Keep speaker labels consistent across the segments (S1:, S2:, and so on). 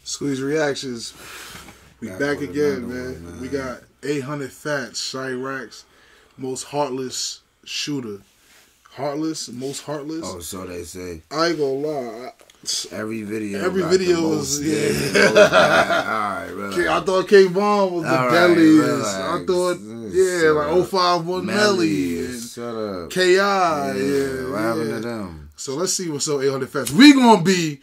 S1: Squeeze Reactions. We back again, man. We got 800 FATZ, CHIRAQ'S most heartless shooter. Heartless? Most heartless?
S2: Oh, so they say.
S1: I ain't gonna lie.
S2: Every video
S1: was, yeah.
S2: Alright, relax.
S1: I thought K-Bomb was the deadliest. I thought, yeah, like 051 Melly.
S2: Shut up.
S1: K.I.
S2: Yeah. What happened to them?
S1: So let's see what's up 800 FATZ.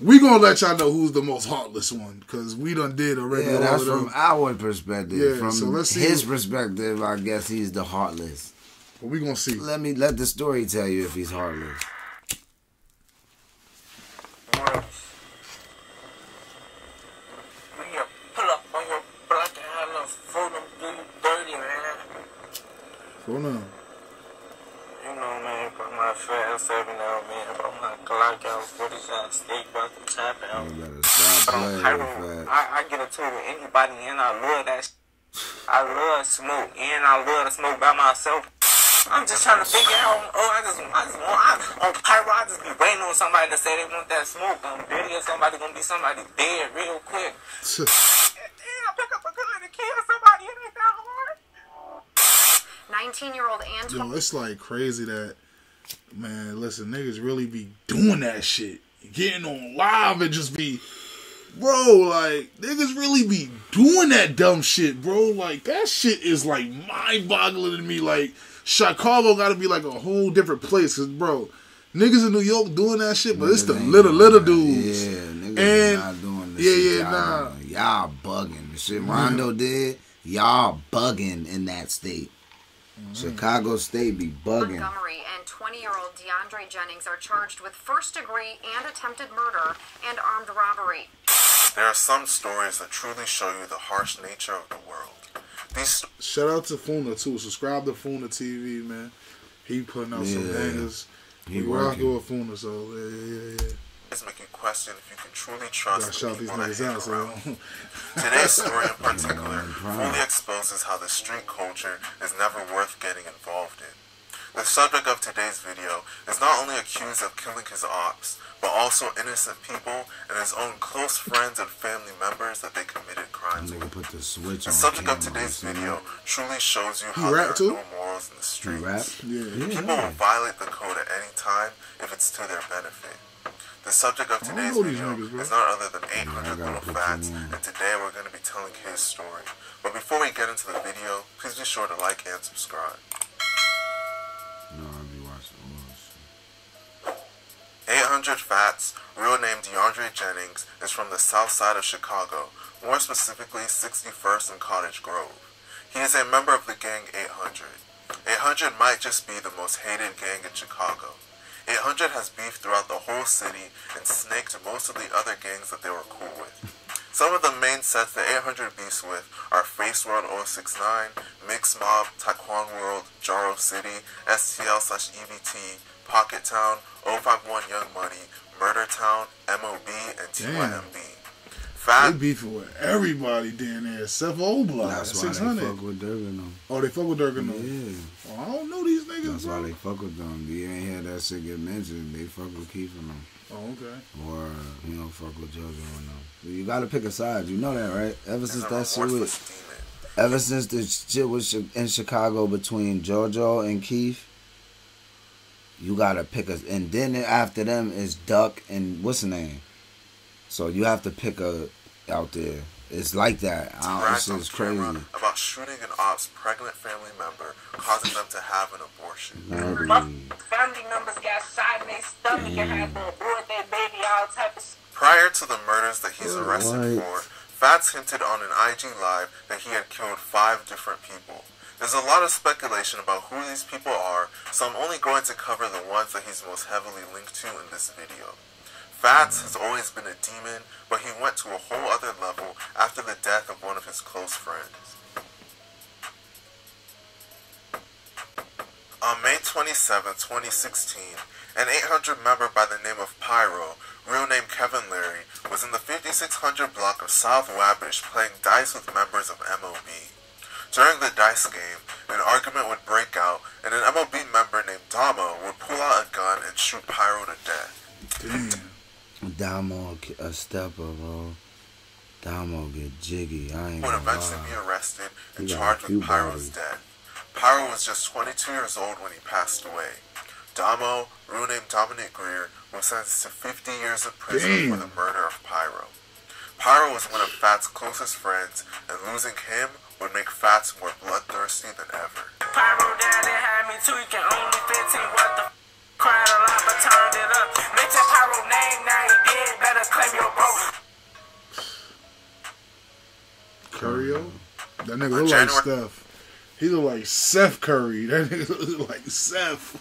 S1: We gonna let y'all know who's the most heartless one, because we done did already.
S2: Yeah, that's from our perspective.
S1: Yeah,
S2: from
S1: so let's see
S2: his perspective, I guess he's the heartless.
S1: But we gonna see.
S2: Let the story tell you if he's heartless.
S1: Hold on.
S3: You know, man, put my fast every now and then, but I'm not like out 40 shots steak about to tap out.
S2: You better stop playing.
S3: I get into it with anybody, and I love that. I love smoke, and I love to smoke by myself. I'm just trying to figure out. On pyro, I just be waiting on somebody to say they want that smoke. On video, somebody gonna be somebody dead real quick. Damn, pick up a gun and kill somebody. It ain't that hard.
S4: 19-year-old Antoine.
S1: Yo, it's like crazy that, man, listen, niggas really be doing that shit. Getting on live and just be, bro, like, niggas really be doing that dumb shit, bro. Like, that shit is, like, mind-boggling to me. Like, Chicago gotta be, like, a whole different place. Because, bro, niggas in New York doing that shit, but it's the little dudes.
S2: Yeah, niggas not doing this shit.
S1: Nah.
S2: Y'all bugging. The shit Rondo did, y'all bugging in that state. Chicago State be bugging.
S4: Montgomery and 20-year-old DeAndre Jennings are charged with first-degree and attempted murder and armed robbery.
S5: There are some stories that truly show you the harsh nature of the world.
S1: Shout out to Funa, too. Subscribe to Funa TV, man. He putting out some bangers. He rocking with Funa, so yeah.
S5: It's making you question if you can truly trust the people that hang
S1: out,
S5: around. Today's story in particular fully exposes how the street culture is never worth getting involved in. The subject of today's video is not only accused of killing his ops, but also innocent people and his own close friends and family members that they committed crimes with. The subject of today's video truly shows you how there are no morals in the streets. People will violate the code at any time if it's to their benefit. The subject of today's video is not other than 800 Little FATZ, and today we're going to be telling his story. But before we get into the video, please be sure to like and subscribe.
S2: No, I'll be watching all this shit.
S5: 800 FATZ, real name DeAndre Jennings, is from the south side of Chicago, more specifically 61st and Cottage Grove. He is a member of the gang 800. 800 might just be the most hated gang in Chicago. 800 has beef throughout the whole city and snaked most of the other gangs that they were cool with. Some of the main sets that 800 beefs with are Face World 069, Mix Mob, Taekwon World, Jaro City, STL/EBT, Pocket Town, 051 Young Money, Murder Town, MOB, and TYMB.
S1: They beefing with everybody down there except for old block.
S2: That's
S1: 600.
S2: why they fuck with Durgan though.
S1: Oh, they fuck with Durgan though?
S2: Yeah.
S1: Oh, I don't know these niggas,
S2: That's why they fuck with them. You ain't hear that shit get mentioned. They fuck with Keith and them.
S1: Oh, okay.
S2: Or, you know, fuck with JoJo and them. You gotta pick a side. You know that, right? Ever since that shit was... Ever since the shit was in Chicago between JoJo and Keith, you gotta pick a... And then after them is Duck and... What's the name? So you have to pick a out there. It's like that. This is crazy.
S5: About shooting an op's pregnant family member, causing them to have an abortion.
S3: My family members got shot in their stomach and had to abort their baby, all type of shit.
S5: Prior to the murders that he's arrested for, FATZ hinted on an IG Live that he had killed 5 different people. There's a lot of speculation about who these people are, so I'm only going to cover the ones that he's most heavily linked to in this video. FATZ has always been a demon, but he went to a whole other level after the death of one of his close friends. On May 27, 2016, an 800 member by the name of Pyro, real name Kevin Larry, was in the 5600 block of South Wabash playing dice with members of MOB. During the dice game, an argument would break out, and an MOB member named Damo would pull out a gun and shoot Pyro to death.
S1: Damn.
S2: Damo a stepper, bro. Damo get jiggy. I ain't
S5: would
S2: gonna
S5: eventually
S2: lie.
S5: be arrested and
S2: He got
S5: charged
S2: a few
S5: with Pyro's
S2: bodies.
S5: death. Pyro was just 22 years old when he passed away. Damo, real name Dominic Greer, was sentenced to 50 years of prison for the murder of Pyro. Pyro was one of FATZ's closest friends, and losing him would make FATZ more bloodthirsty than ever.
S3: Pyro daddy had me too, he can only 15, what the cried a lot but turned it up. Mention Pyro name, now he dead, better claim your bro.
S1: Curio? That nigga look like Steph. He look like Seth Curry. That nigga look like Seth.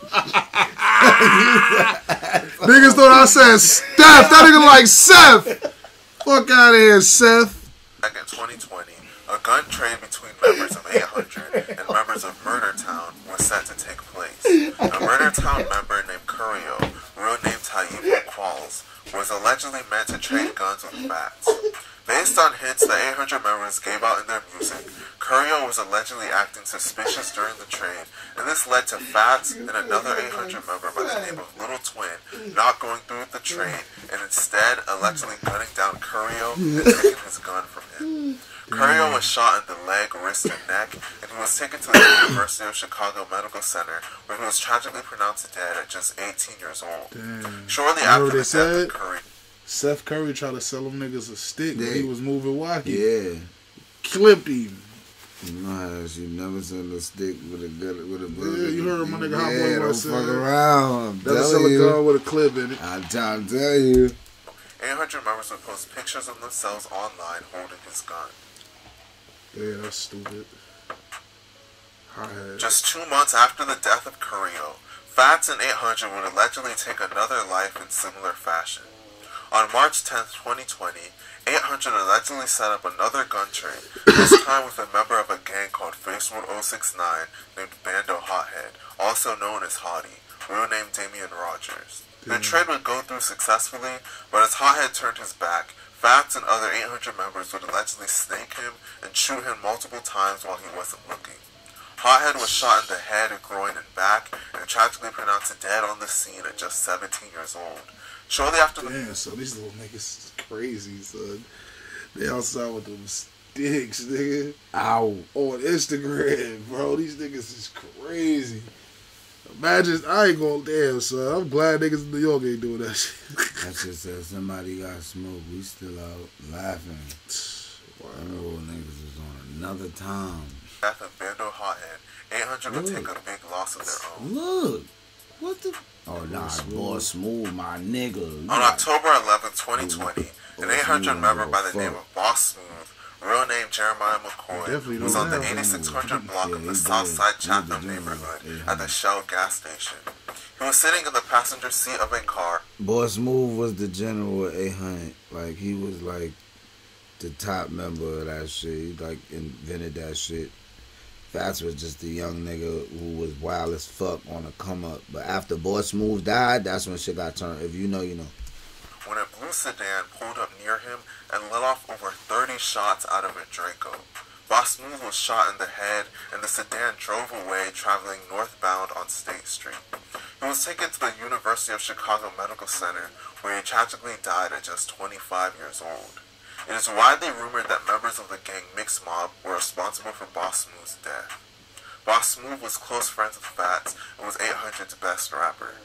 S1: Niggas thought I said Steph. That nigga like Seth. Fuck out of here, Seth.
S5: Back in 2020, a gun trade between members of 800 and members of Murder Town was set to take place. A Murder Town member named Curio, real name Taibo Qualls, was allegedly meant to trade guns with FATZ. Based on hints the 800 members gave out in their music, Curio was allegedly acting suspicious during the trade, and this led to FATZ and another 800 member by the name of Little Twin not going through with the trade, and instead allegedly gunning down Curio and taking his gun from him. Curio was shot in the leg, wrist, and neck, and he was taken to the University of Chicago Medical Center, where he was tragically pronounced dead at just 18 years old. Shortly after the death of Curio,
S1: Seth Curry tried to sell them niggas a stick when he was moving wacky.
S2: Yeah.
S1: Clipped him.
S2: You know how she never sell a stick with a bullet.
S1: Yeah, you heard my nigga Hot Boy
S2: don't
S1: what I said.
S2: fuck around.
S1: Never sell a gun with a clip in it.
S2: I'm trying to tell you.
S5: 800 members would post pictures of themselves online holding his gun.
S1: Yeah, that's stupid. Hothead.
S5: Just 2 months after the death of Curio, FATZ and 800 would allegedly take another life in similar fashion. On March 10th, 2020, 800 allegedly set up another gun trade, this time with a member of a gang called Facebook 069 named Bando Hothead, also known as Hottie, real name Damian Rogers. The trade would go through successfully, but as Hothead turned his back, FATZ and other 800 members would allegedly snake him and shoot him multiple times while he wasn't looking. Hothead was shot in the head, groin, and back, and tragically pronounced dead on the scene at just 17 years old. Shortly after the...
S1: Damn, so these little niggas is crazy, son. They outside with them sticks, nigga.
S2: Ow.
S1: On Instagram, bro. These niggas is crazy. Imagine, I ain't gonna damn, son. I'm glad niggas in New York ain't doing that shit.
S2: That shit said somebody got smoked. We still out laughing.
S1: Wow.
S2: Them old niggas is on another time.
S5: death of Bando Hothead, 800 would take a big loss of their own.
S2: Look. What the... Oh, nah, Boy Smooth, my nigga.
S5: On October 11, 2020, an 800 member by the name of Boss Smooth, real name Jeremiah McCoy, was on the 8600 block of the Southside Chatham neighborhood at the Shell gas station. He was sitting in the passenger seat of a car.
S2: Boy Smooth was the general at 800. Like, he was like the top member of that shit. He like invented that shit. FATZ was just a young nigga who was wild as fuck on a come up. But after Boy Smooth died, that's when shit got turned. If you know, you know.
S5: When a blue sedan pulled up near him and let off over 30 shots out of a Draco. Boss Smooth was shot in the head, and the sedan drove away, traveling northbound on State Street. He was taken to the University of Chicago Medical Center, where he tragically died at just 25 years old. It is widely rumored that members of the gang Mix Mob were responsible for Boss Smooth's death. Boss Smooth was close friends with FATZ and was 800's best rapper.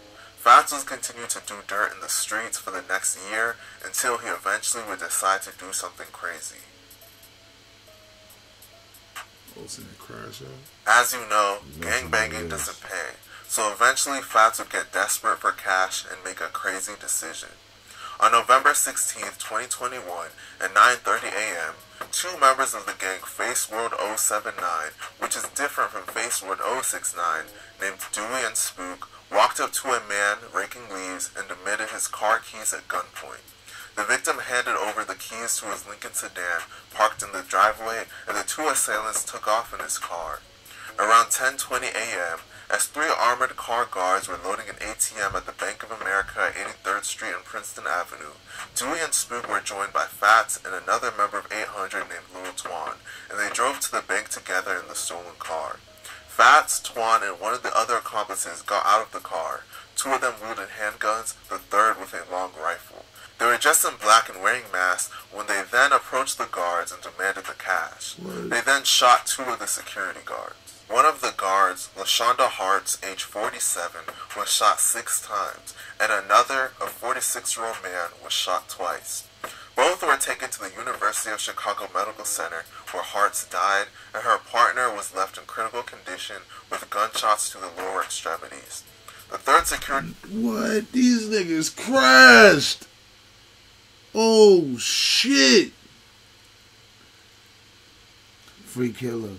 S5: FATZ was continuing to do dirt in the streets for the next year until he eventually would decide to do something crazy. As you know, gangbanging doesn't pay, so eventually FATZ would get desperate for cash and make a crazy decision. On November 16, 2021, at 9:30 a.m., two members of the gang Face World 079, which is different from Face World 069, named Dewey and Spook, walked up to a man raking leaves and demanded his car keys at gunpoint. The victim handed over the keys to his Lincoln sedan, parked in the driveway, and the two assailants took off in his car. Around 10:20 a.m., as three armored car guards were loading an ATM at the Bank of America at 83rd Street and Princeton Avenue, Dewey and Spook were joined by FATZ and another member of 800 named Lil Twan, and they drove to the bank together in the stolen car. FATZ, Twan, and one of the other accomplices got out of the car. Two of them wielded handguns, the third with a long rifle. They were dressed in black and wearing masks when they then approached the guards and demanded the cash. They then shot 2 of the security guards. One of the guards, LaShonda Hartz, age 47, was shot 6 times, and another, a 46-year-old man, was shot twice. Both were taken to the University of Chicago Medical Center, where Hartz died, and her partner was left in critical condition with gunshots to the lower extremities. The third security...
S1: What? These niggas crashed! Oh, shit!
S2: Free killer.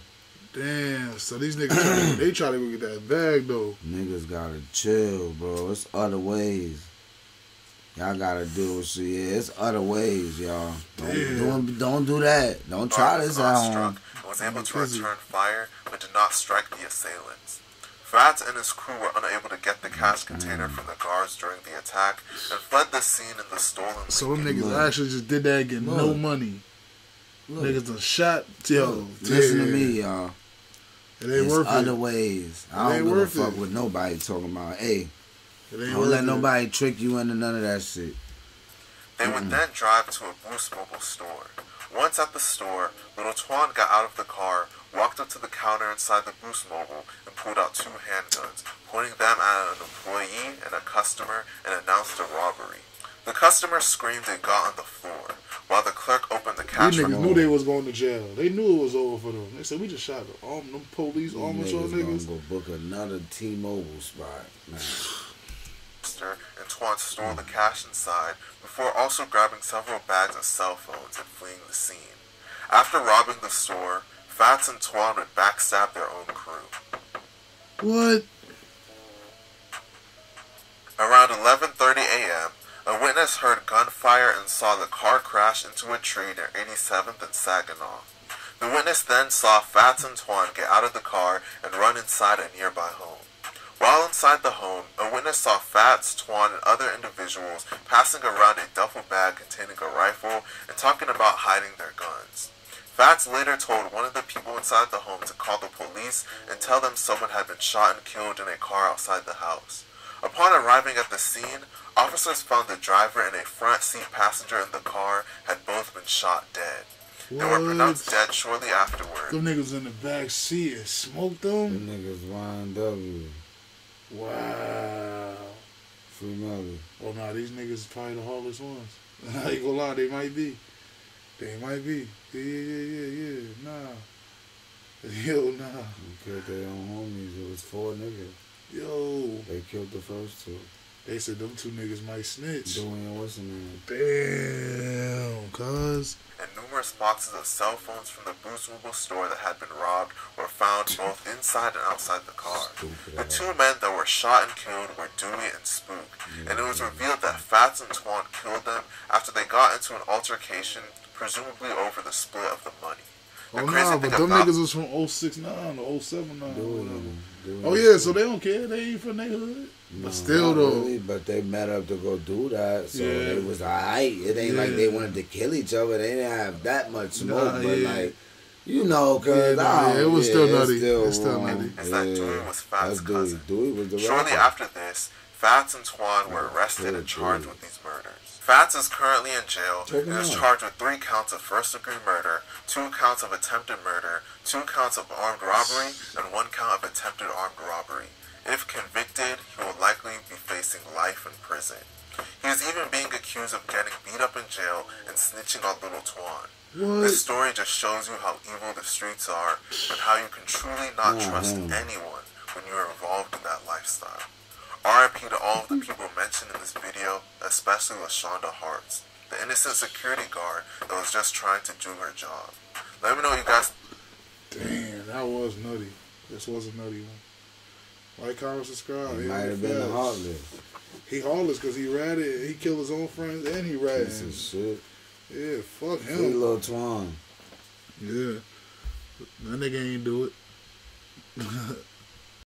S1: Damn, so these niggas, they try to go get that bag, though.
S2: Niggas gotta chill, bro. It's other ways. Y'all gotta do what shit. Yeah, it's other ways, y'all. Don't do that. Don't try this at home.
S5: Was able to return fire, but did not strike the assailants. FATZ and his crew were unable to get the cash container from the guards during the attack and fled the scene in the stolen.
S1: So them niggas actually just did that and get no money. Niggas done shot. Yo,
S2: listen to me, y'all.
S1: It ain't worth it.
S2: Other ways. I don't give a fuck what nobody talking about. Hey, don't let nobody trick you into none of that shit.
S5: They would then drive to a Boost Mobile store. Once at the store, little Twan got out of the car, walked up to the counter inside the Boost Mobile, and pulled out 2 handguns, pointing them at an employee and a customer, and announced a robbery. The customer screamed and got on the floor, while the clerk opened the cash.
S1: These niggas knew they was going to jail. They knew it was over for them. They said, we just shot them police armors on niggas.
S2: Gonna go book another T-Mobile spot, man.
S5: And Twan stole the cash inside before also grabbing several bags of cell phones and fleeing the scene. After robbing the store, FATZ and Twan would backstab their own crew.
S1: What?
S5: Around 11:30 a.m., a witness heard gunfire and saw the car crash into a tree near 87th and Saginaw. The witness then saw FATZ and Twan get out of the car and run inside a nearby home. While inside the home, a witness saw FATZ, Twan, and other individuals passing around a duffel bag containing a rifle and talking about hiding their guns. FATZ later told one of the people inside the home to call the police and tell them someone had been shot and killed in a car outside the house. Upon arriving at the scene, officers found the driver and a front seat passenger in the car had both been shot dead. They were pronounced dead shortly afterward.
S1: Them niggas in the back seat and smoked them?
S2: Them niggas YNW.
S1: Wow.
S2: Free Melly.
S1: Well, nah, these niggas is probably the heartless ones. I ain't gonna lie, they might be. They might be. Yeah. Nah. Yo, nah.
S2: They killed their own homies. It was 4 niggas.
S1: Yo.
S2: They killed the first 2.
S1: They said them 2 niggas might snitch.
S2: Doing what's in
S1: there? Damn, cuz.
S5: And numerous boxes of cell phones from the Boost Mobile store that had been robbed were found both inside and outside the car. The 2 men that were shot and killed were Dewey and Spook, and it was revealed that FATZ and Twan killed them after they got into an altercation, presumably over the split of the money.
S1: Oh, nah, but them niggas was from 069 or 079. Oh, yeah, so they don't care. They ain't from neighborhood. But still, though.
S2: Really, but they met up to go do that, so it was alright. It ain't like they wanted to kill each other. They didn't have that much smoke, but like, you know, cause
S1: it was still nutty. It's still
S5: nutty. Is that Dewey was FATZ's cousin.
S2: Dewey was the
S5: Shortly after this, FATZ and Twan were arrested and charged with these murders. FATZ is currently in jail and is charged with 3 counts of first-degree murder, 2 counts of attempted murder, 2 counts of armed robbery, and 1 count of attempted armed robbery. If convicted, he will likely be facing life in prison. He is even being accused of getting beat up in jail and snitching on little Twan. What? This story just shows you how evil the streets are and how you can truly not trust anyone when you are involved in that lifestyle. RIP to all of the people mentioned in this video, especially LaShonda Hartz, the innocent security guard that was just trying to do her job. Let me know what you guys...
S1: Damn, that was nutty. This was a nutty one. Like, comment, subscribe.
S2: He might have been the heartless.
S1: He heartless because he ratted, he killed his own friends and he ratted.
S2: Piece of shit.
S1: Yeah, fuck him.
S2: Free little Twan.
S1: Yeah. That nigga ain't do it.